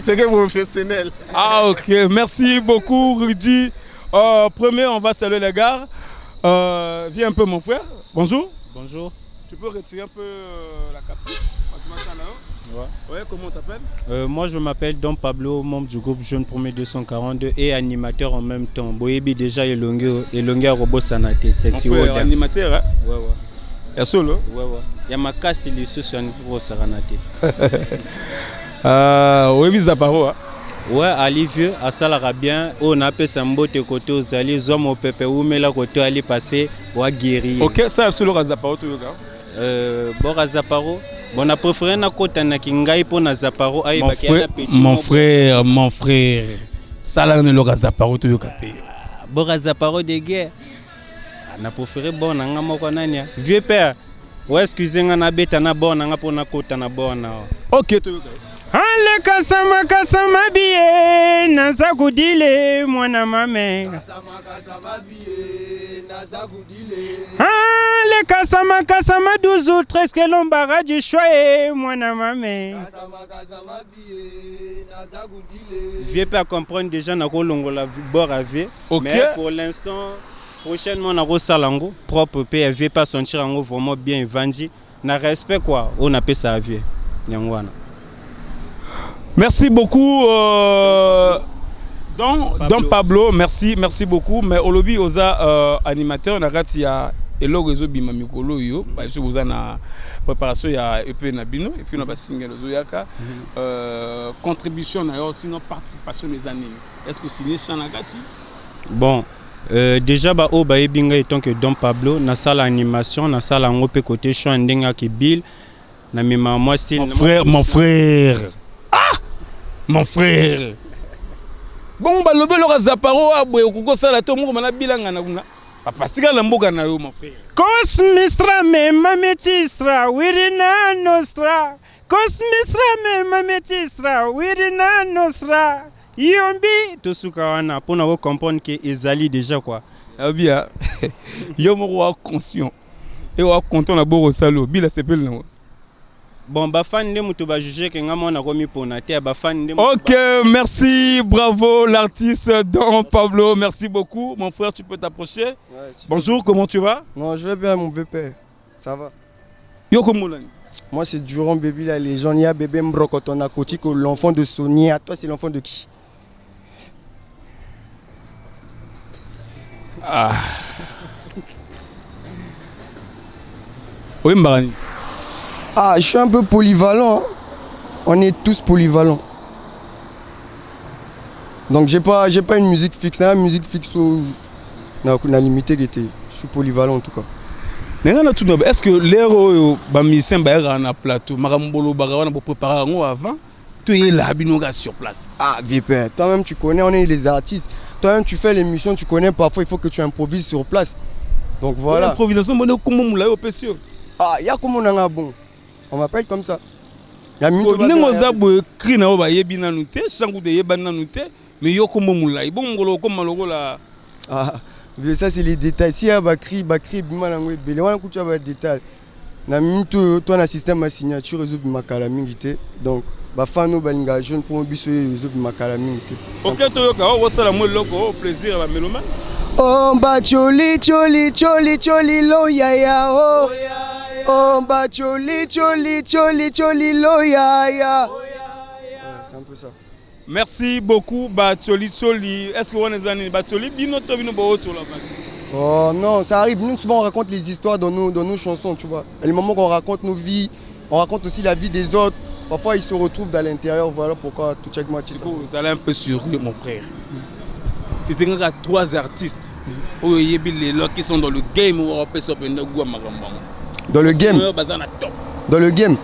Speaker 7: C'est que professionnel.
Speaker 1: Ah OK, merci beaucoup Rudy. Premier, on va saluer les gars. Viens un peu mon frère. Bonjour.
Speaker 8: Bonjour.
Speaker 1: Tu peux retirer un peu la capuche? Ouais, comment t'appelles?
Speaker 8: Moi je m'appelle Don Pablo, membre du groupe Jeune Premier 242 et animateur en même temps. Boyebi déjà Elonga Robo Sanate, sexy
Speaker 1: Woda. Animateur hein?
Speaker 8: Ouais.
Speaker 1: Y'a solo?
Speaker 8: Ouais. Y'a ma casse il est sur Robo Sanate.
Speaker 1: Oui, Zaparo.
Speaker 8: Ouais, Ali vieux, à ça bien, on a fait sambo te côté aux alliés, zoom au pépé ou mais là côté aller passer ou à guérir.
Speaker 1: OK, ça c'est le Razaparo tout gars.
Speaker 8: Bon Razaparo, bon a préféré na côté na kingai pour na Zaparo ay
Speaker 1: mon frère. Ça là ne le Razaparo tout gars.
Speaker 8: Bon Razaparo de guerre. Na préféré bon na ngamoko nania. Vieux père. Ouais, excusez-moi na beta na bon na pour na côté na bon na.
Speaker 1: OK tout gars.
Speaker 9: Ale kasama biye nazagudile mwana mame Ale kasama 12 ou 13 que l'ombara du choix mwana mame
Speaker 8: Vieux pas comprendre déjà na kolongo la bord à vie. Mais pour l'instant prochainement na ko salango propre père vieux pas sentir en vraiment bien vendu na respect quoi on appelle ça à vie nyangwana.
Speaker 1: Merci beaucoup Donc Pablo, merci beaucoup. Mais au lobby, aux animateurs, il y a Elo Rezo Bima Mikolo yo, parce que vous avez la préparation, il y a EP Nabino, et puis on a single Zoyaka. Contribution, sinon participation des animes. Est-ce que c'est né Chanagati?
Speaker 8: Bon, déjà, Binga étant que Don Pablo, na salle animation, na salle en OP côté Chouandenga qui Bill, na moi style.
Speaker 1: Mon frère. Ah! Mon frère. Bon, bah, le bel Zaparo, aboué, au Koko Salato, mon bilanga na. Papa, c'est la mboga na yo, mon frère.
Speaker 9: Cosmistra me mametistra, wirina nostra. Cosmistra me mametistra, wirina nostra. Yombi.
Speaker 8: Tout ce qu'on a pour nous comprendre que Ezali déjà quoi.
Speaker 1: Ah bien. Yo mo conscient. Et on content la beau salo. Bila s'appelle non.
Speaker 8: Bon, bah fan de mutu ba juger que ngamo na komi pona te ba fan de.
Speaker 1: OK, merci, bravo l'artiste Don Pablo, merci beaucoup. Mon frère, tu peux t'approcher. Ouais, bonjour, comment tu vas?
Speaker 10: Non, je vais bien mon VP. Ça va.
Speaker 1: Yo comment?
Speaker 10: Moi c'est Durand Baby la légende, ya bébé Mbrokotona Kotiko, l'enfant de Sonia. Toi c'est l'enfant de qui?
Speaker 1: Ah. Oui, Mbarani.
Speaker 10: Ah, je suis un peu polyvalent. On est tous polyvalents. Donc j'ai pas une musique fixe. La musique fixe on a limité qui était. Je suis polyvalent en tout cas.
Speaker 1: Est-ce que l'héros musicien na plateau, Marambolo Barawana pour préparer avant, tu es là sur place?
Speaker 10: Ah, VP, toi-même tu connais, on est les artistes. Toi-même tu fais l'émission, tu connais parfois il faut que tu improvises sur place. Donc voilà.
Speaker 1: L'improvisation, comment on l'a opéré?
Speaker 10: Ah, il y a comment on a bon. On m'appelle comme ça.
Speaker 1: Mais
Speaker 10: ah, ça c'est les détails. Si il y a Bakri, Bimalango, Béléwan, il y a des détails. Toi, un système de signature, réseau de Makalamingité. Donc, Bafano, Balinga, jeune pour un biso, réseau de Makalamingité.
Speaker 1: Ok, Toyoka, on va saluer le logo, au plaisir à la mélomane.
Speaker 10: Oh, bah, choli, lo, ya, ya, oh. Oh, bah, choli, lo, ya, ya. C'est un peu ça.
Speaker 1: Merci beaucoup, Batcholi. Est-ce que vous avez Batcholi?
Speaker 10: Oh non, ça arrive. Nous, souvent, on raconte les histoires dans nos chansons, tu vois. Et le moment qu'on raconte nos vies, on raconte aussi la vie des autres. Parfois, ils se retrouvent dans l'intérieur. Voilà pourquoi tout check moi.
Speaker 1: Vous allez un peu sur mon frère. C'était trois artistes qui sont dans le game.
Speaker 10: Dans le game. Dans le game.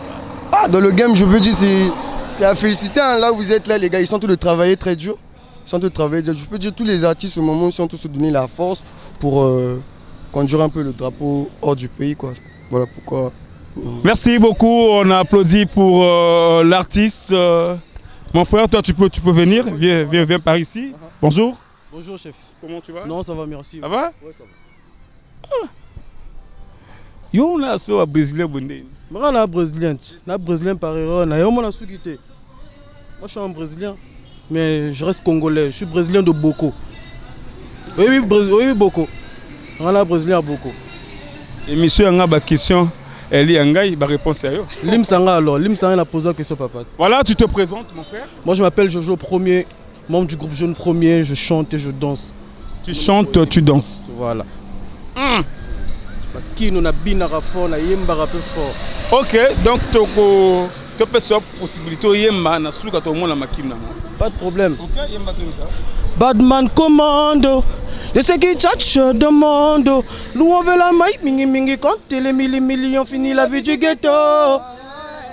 Speaker 10: Ah, dans le game, je veux dire, c'est à féliciter. Hein. Là, vous êtes là, les gars. Ils sont tous de travailler très dur. Je peux dire tous les artistes au moment où ils sont tous se donner la force pour conduire un peu le drapeau hors du pays, quoi. Voilà pourquoi.
Speaker 1: Merci beaucoup. On a applaudi pour l'artiste. Mon frère, toi, tu peux venir. Viens par ici. Bonjour.
Speaker 11: Bonjour, chef.
Speaker 1: Comment tu vas?
Speaker 11: Non, ça va, merci.
Speaker 1: Ça va?
Speaker 11: Ouais, ça va.
Speaker 1: Ah. Yo, on a un aspect brésilien.
Speaker 11: Moi, on a un brésilien par erreur. Moi, je suis un brésilien. Mais je reste congolais, je suis brésilien de Boko. Oui, Boko. On a brésilien à Boko.
Speaker 1: Et monsieur, on a une question. Elle y a une réponse à eux.
Speaker 11: Limsanga alors, Limsanga a posé une question, papa.
Speaker 1: Voilà, tu te présentes, mon frère.
Speaker 11: Moi, je m'appelle Jojo Premier, membre du groupe Jeune Premier. Je chante et je danse.
Speaker 1: Tu chantes, tu danses.
Speaker 11: Voilà. Qui nous a bien fort, na yemba un peu fort.
Speaker 1: Ok, donc tu peux avoir possibilité yemba na suka to mona makina.
Speaker 11: Pas de problème.
Speaker 1: Ok, yemba to.
Speaker 11: Badman commando. Je sais qui tchatche demande. Nous on veut la maille, mingi quand les millions fini la vie du ghetto.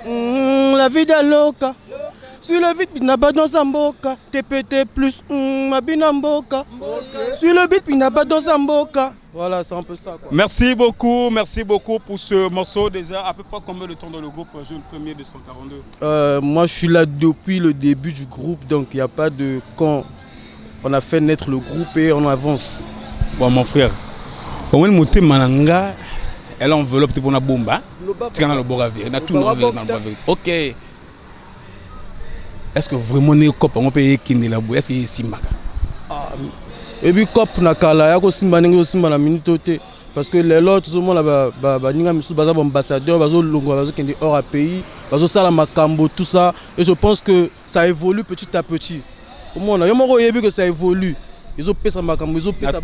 Speaker 11: La vie de loca. Sur le beat, binaba dans Zamboka. TPT plus, mabinamboka. Sur le beat, binaba dans Zamboka. Voilà, c'est un peu ça. Quoi.
Speaker 1: Merci beaucoup pour ce morceau. Déjà, à peu près combien de temps dans le groupe Jeune Premier 242?
Speaker 11: Moi, je suis là depuis le début du groupe, donc il n'y a pas de quand on a fait naître le groupe et on avance.
Speaker 1: Bon, mon frère, au moins, mon thème, elle enveloppe pour la bombe. Tu as le boravé, on a tout dans le boravé. Ok. Est-ce que vraiment les copes on peut équiner la boue? Est-ce que c'est Simba?
Speaker 11: Et puis cop nakala ya ko Simba ningo Simba la minute parce que les autres tout le monde ba ninga misu baza ambassadeur bazo longo bazo kende hors pays bazo sala makambo tout ça et je pense que ça évolue petit à petit. Comment on a vu que ça évolue. Ils ont payé ça makambo, ils ont payé ça.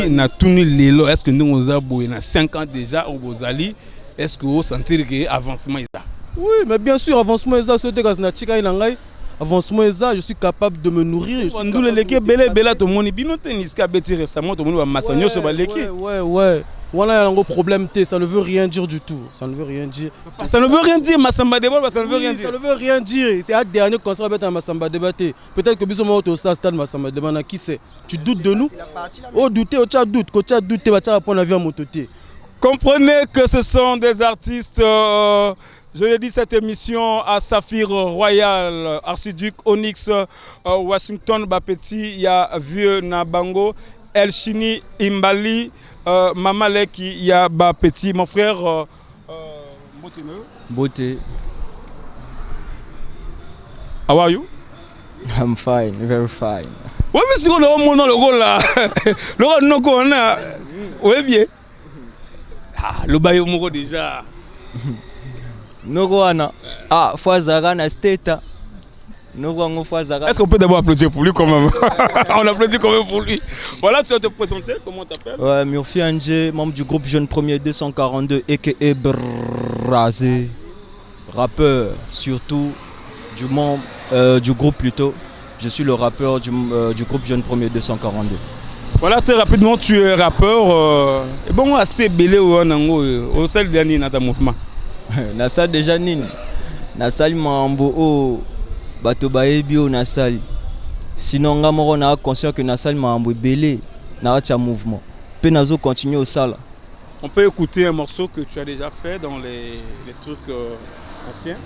Speaker 1: Na tuni lelo, est-ce que nous on a boy na 5 ans déjà au Bozali, est-ce que vous sentez que avancement est là?
Speaker 11: Oui, mais bien sûr, avancement est là, c'était quand na chika inangai. Avancement est là, je suis capable de me nourrir.
Speaker 1: Quand le leke bele bela to moni bino tennis ka beti récemment to moni ba masanyo so ba leke.
Speaker 11: Ouais. Voilà un gros problème, ça ne veut rien dire du tout. Ça ne veut rien dire.
Speaker 1: Ça ne veut rien dire, Massamba Débat, ça ne veut rien dire.
Speaker 11: Ça ne veut rien dire. C'est un dernier concert à Massamba Débat. Peut-être que Bissomo au stade Massamba Débat, qui sait? Tu doutes de nous? Oh, douter, tu as doute. Quand tu as doute, tu vas prendre l'avion à mon côté.
Speaker 1: Comprenez que ce sont des artistes. Je l'ai dit, cette émission à Saphir Royal, Archiduc, Onyx, Washington, Bapeti, il y a Vieux Nabango, El Chini, Imbali. Maman Leki, il y a Petit, mon frère
Speaker 12: Beauté.
Speaker 1: How are you?
Speaker 12: I'm fine, very fine.
Speaker 1: Oui, mais si on a un moment le rôle là, le rôle non qu'on a, oui bien. Ah, le bail au mot déjà.
Speaker 12: Nogoana. Ah, Fouazara na state.
Speaker 1: Est-ce qu'on peut d'abord applaudir pour lui quand même? On applaudit quand même pour lui. Voilà, tu vas te présenter, comment tu t'appelles?
Speaker 12: Ouais, Murphy Angé, membre du groupe Jeune Premier 242, a.k.a. Brazé. Rappeur, surtout, du groupe plutôt. Je suis le rappeur du groupe Jeune Premier 242.
Speaker 1: Voilà, très rapidement, tu es rappeur. Et bon, aspect belé au sein dernier dans ton mouvement.
Speaker 12: Nasa déjà nini. Nasa mambo bato baebi o nasali. Sinon nga moko na conscient que nasali mambo belé na tia mouvement. Pe nazo continuer au sala.
Speaker 1: On peut écouter un morceau que tu as déjà fait dans les trucs anciens.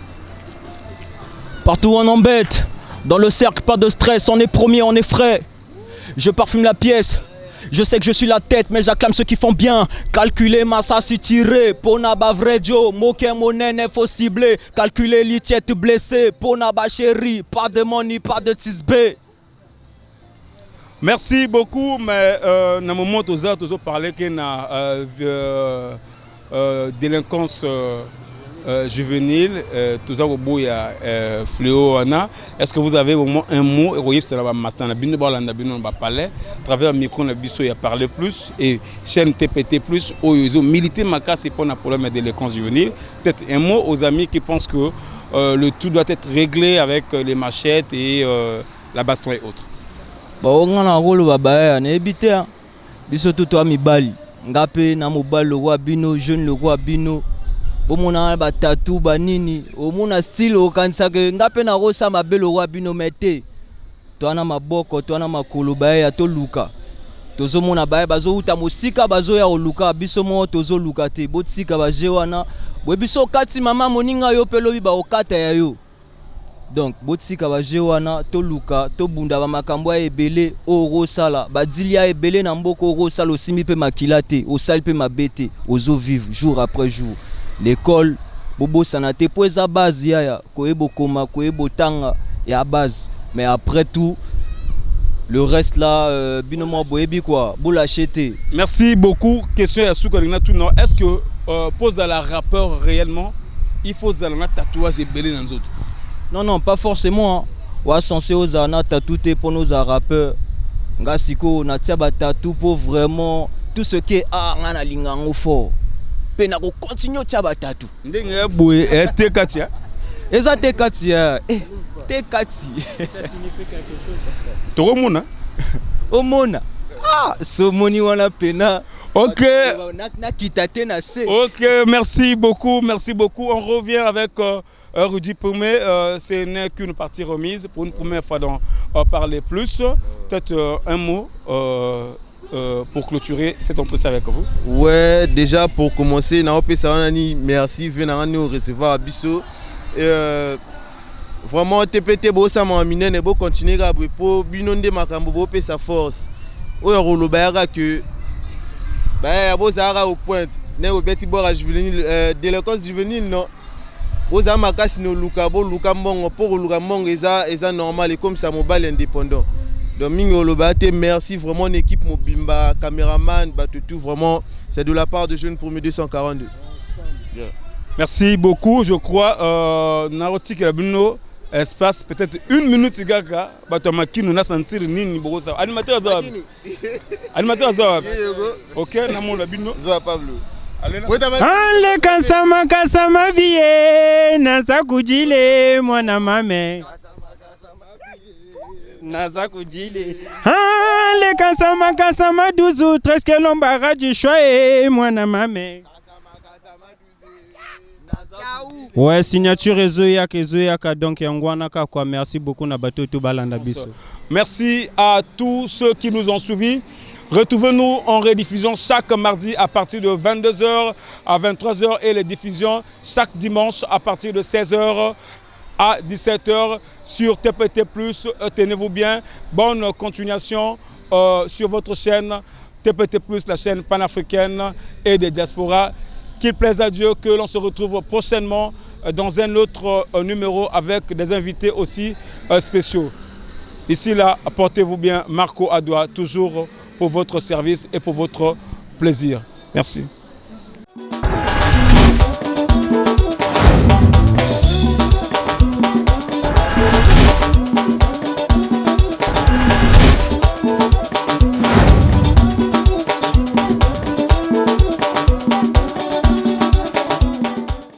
Speaker 12: Partout on embête. Dans le cercle pas de stress, on est promis, on est frais. Je parfume la pièce. Je sais que je suis la tête, mais j'acclame ceux qui font bien. Calculer ma si tiré, pona ba vrai Joe, moquer mon nene faut cibler. Calculer l'itiette blessé, pona ba chéri, pas de money, pas de tisbé.
Speaker 1: Merci beaucoup, mais dans le moment où tu as parlé que la délinquance juvénile, tout ça au y a fléau. Est-ce que vous avez au moins un mot? C'est la master na bino balanda bino ba parler travers micro na biso ya parler plus et chaîne TPT plus ils ont milité maca c'est pour un problème de délinquance juvénile. Peut-être un mot aux amis qui pensent que le tout doit être réglé avec les machettes et la baston et autres.
Speaker 12: Bon on a rôle baba na ebité biso tout toi mibali ngape na mobali le roi bino jeune le roi bino. Omona ba tatou ba nini omona style okanisa ke ngape na rosa mabelo roi bino mete to na maboko to na makolo ba ya to luka tozo mona ba bazo uta mosika bazo ya oluka biso mo tozo luka te botsika ba je wana bwe biso kati mama moninga yo pelo ba okata ya yo donc botsika ba je wana to luka to bunda ba makambo ya ebele o rosala ba dilia ebele na mboko rosala osimi pe makila te osali pe mabete ozo vivre jour après jour. L'école, bobo sanate pour esa base ya koyebo koma koyebo tanga ya base. Mais après tout, le reste là, binomo boyebi quoi, boula acheter.
Speaker 1: Merci beaucoup. Question à Soukarina tout non. Est-ce que pose dans la rappeur réellement, il faut dans la tatouage et belé dans les autres?
Speaker 12: Non, pas forcément. Ou censé aux ana tatoué pour nos rappeurs. Nga siko na tia ba tatou pour vraiment tout ce qui est art na lingango fort. Pena ko continue tia batatu
Speaker 1: ndenge boye te katia
Speaker 12: eza te katia te kati
Speaker 11: ça signifie quelque chose
Speaker 1: to mona
Speaker 12: omona so moni wana pena
Speaker 1: OK
Speaker 12: na kitate na se.
Speaker 1: OK, merci beaucoup on revient avec Rudy Poumé, ce n'est qu'une partie remise pour une première fois d'en parler plus. Peut-être un mot pour clôturer cet entretien avec vous.
Speaker 7: Ouais, déjà pour commencer, merci de nous recevoir à Bissau. Vraiment, TPT, ça m'a amené et continuer à pour binonde makambo sa force. Oyo rolo bayaka que au point. Ne obeti bora juvénile délinquance juvénile non. Oza makasi no luka mbongo pour luka mbongo eza normal et comme ça mobile indépendant. Donc merci vraiment une équipe Mobimba, caméraman, tout vraiment c'est de la part de Jeune Premier 242.
Speaker 1: Yeah. Merci beaucoup, je crois Narotik Labino espace peut-être 1 minute gaga bato makino na sentir nini bokosa animateur za animateur za OK na mola bino
Speaker 7: za Pablo
Speaker 9: ale kasama kasama biye na sakujile mwana mame
Speaker 8: naza kujile
Speaker 9: ale kasama kasama 12 13 lombara du choix mwana mame. Ouais, signature Ezoyaka donc Yangwanaka quoi. Merci beaucoup na bato tout balanda biso.
Speaker 1: Merci à tous ceux qui nous ont suivis. Retrouvez-nous en rediffusion chaque mardi à partir de 22h à 23h et les diffusions chaque dimanche à partir de 16h à 17h sur TPT+. Tenez-vous bien. Bonne continuation sur votre chaîne TPT+, la chaîne panafricaine et des diasporas. Qu'il plaise à Dieu que l'on se retrouve prochainement dans un autre numéro avec des invités aussi spéciaux. Ici là, portez-vous bien. Marco Adoua, toujours pour votre service et pour votre plaisir. Merci.